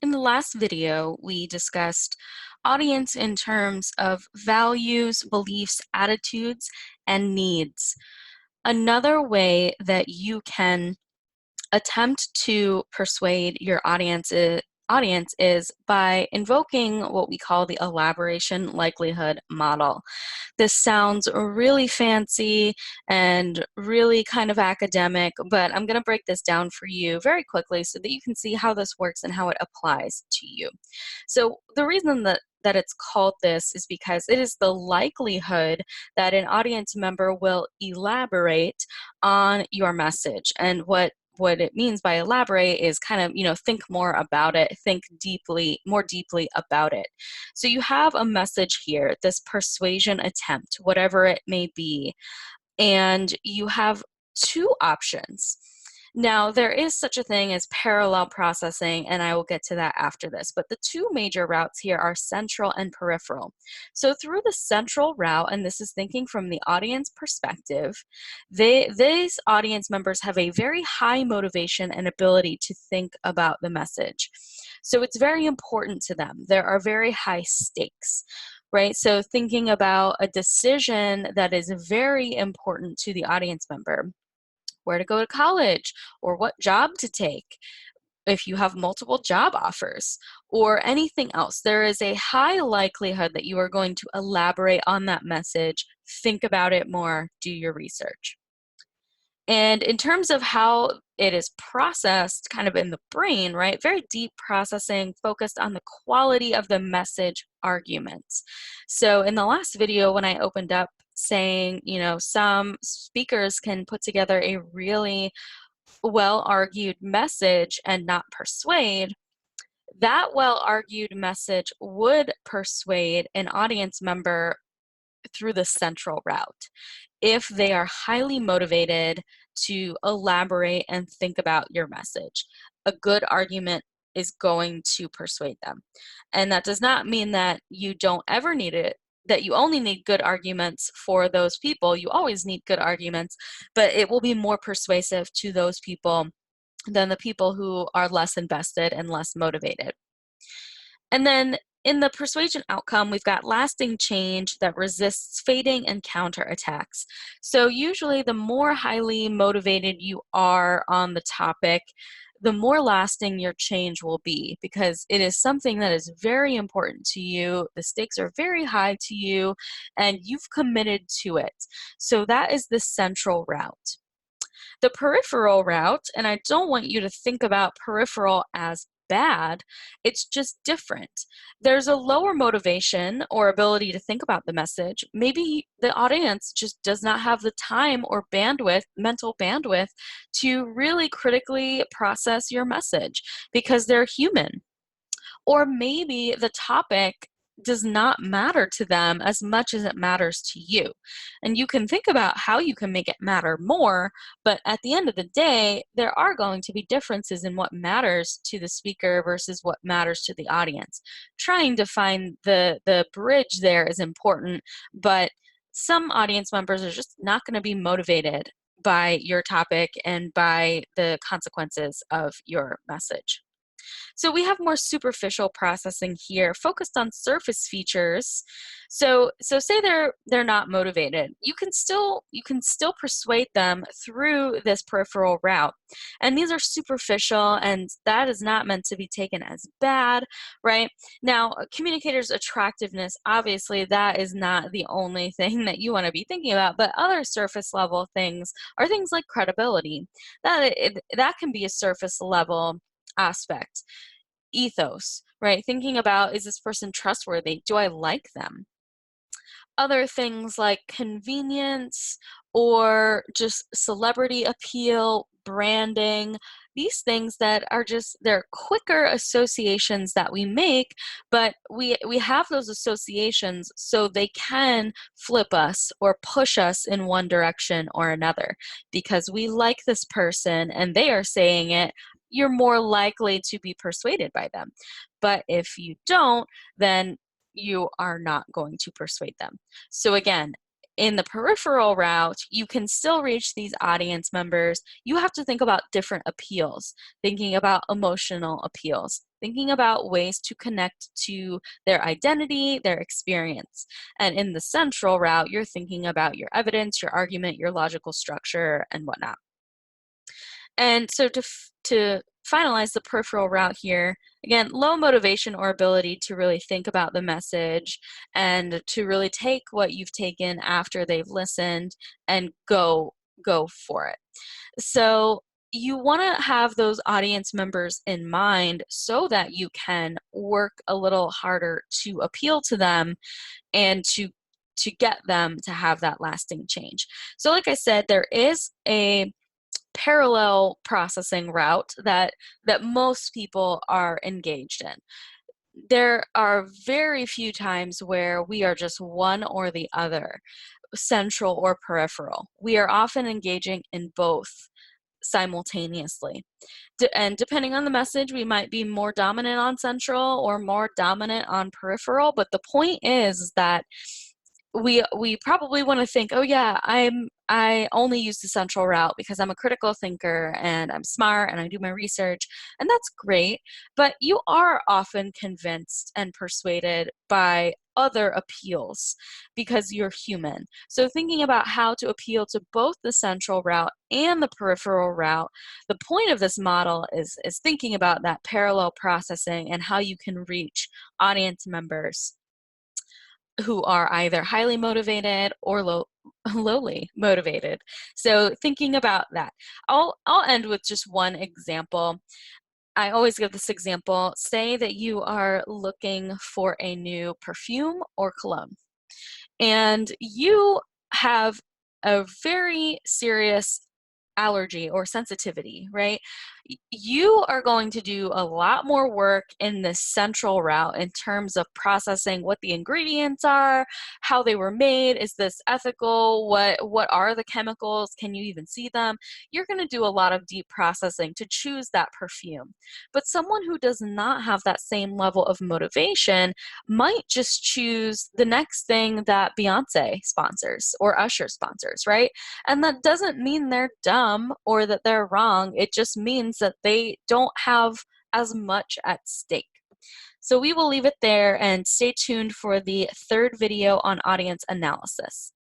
In the last video, we discussed audience in terms of values, beliefs, attitudes, and needs. Another way that you can attempt to persuade your audience is by invoking what we call the elaboration likelihood model. This sounds really fancy and really kind of academic, but I'm going to break this down for you very quickly so that you can see how this works and how it applies to you. So the reason that it's called this is because it is the likelihood that an audience member will elaborate on your message. And what it means by elaborate is kind of, think more about it, think more deeply about it. So you have a message here, this persuasion attempt, whatever it may be, and you have two options. Now, there is such a thing as parallel processing, and I will get to that after this, but the two major routes here are central and peripheral. So through the central route, and this is thinking from the audience perspective, these audience members have a very high motivation and ability to think about the message. So it's very important to them. There are very high stakes, right? So thinking about a decision that is very important to the audience member, where to go to college or what job to take, if you have multiple job offers or anything else, there is a high likelihood that you are going to elaborate on that message, think about it more, do your research. And in terms of how it is processed kind of in the brain, right? Very deep processing focused on the quality of the message arguments. So in the last video, when I opened up saying, some speakers can put together a really well-argued message and not persuade, that well-argued message would persuade an audience member through the central route if they are highly motivated to elaborate and think about your message. A good argument is going to persuade them. And that does not mean that you don't ever need it, that you only need good arguments for those people. You always need good arguments, but it will be more persuasive to those people than the people who are less invested and less motivated. And then in the persuasion outcome, we've got lasting change that resists fading and counterattacks. So usually the more highly motivated you are on the topic, the more lasting your change will be, because it is something that is very important to you. The stakes are very high to you, and you've committed to it. So that is the central route. The peripheral route, and I don't want you to think about peripheral as bad, it's just different. There's a lower motivation or ability to think about the message. Maybe the audience just does not have the time or bandwidth, mental bandwidth, to really critically process your message because they're human. Or maybe the topic does not matter to them as much as it matters to you. And you can think about how you can make it matter more, but at the end of the day, there are going to be differences in what matters to the speaker versus what matters to the audience. Trying to find the bridge there is important, but some audience members are just not going to be motivated by your topic and by the consequences of your message. So we have more superficial processing here, focused on surface features. So say they're not motivated. You can still persuade them through this peripheral route. And these are superficial, and that is not meant to be taken as bad, right? Now, communicators' attractiveness, obviously that is not the only thing that you want to be thinking about, but other surface level things are things like credibility. That can be a surface level aspect. Ethos, right? Thinking about, is this person trustworthy? Do I like them? Other things like convenience or just celebrity appeal, branding, these things that are just, they're quicker associations that we make, but we have those associations so they can flip us or push us in one direction or another. Because we like this person and they are saying it, you're more likely to be persuaded by them. But if you don't, then you are not going to persuade them. So again, in the peripheral route, you can still reach these audience members. You have to think about different appeals, thinking about emotional appeals, thinking about ways to connect to their identity, their experience. And in the central route, you're thinking about your evidence, your argument, your logical structure, and whatnot. And so to finalize the peripheral route here, again, low motivation or ability to really think about the message and to really take what you've taken after they've listened and go for it. So you want to have those audience members in mind so that you can work a little harder to appeal to them and to get them to have that lasting change. So like I said, there is a parallel processing route that most people are engaged in. There are very few times where we are just one or the other, central or peripheral. We are often engaging in both simultaneously. And depending on the message, we might be more dominant on central or more dominant on peripheral. But the point is that we probably want to think, oh yeah, I only use the central route because I'm a critical thinker and I'm smart and I do my research, and that's great. But you are often convinced and persuaded by other appeals because you're human. So thinking about how to appeal to both the central route and the peripheral route, the point of this model is thinking about that parallel processing and how you can reach audience members who are either highly motivated or lowly motivated. So thinking about that. I'll end with just one example. I always give this example. Say that you are looking for a new perfume or cologne, and you have a very serious allergy or sensitivity, right? You are going to do a lot more work in the central route in terms of processing what the ingredients are, how they were made, is this ethical, what are the chemicals, can you even see them? You're going to do a lot of deep processing to choose that perfume. But someone who does not have that same level of motivation might just choose the next thing that Beyonce sponsors or Usher sponsors, right? And that doesn't mean they're dumb or that they're wrong. It just means that they don't have as much at stake. So we will leave it there and stay tuned for the third video on audience analysis.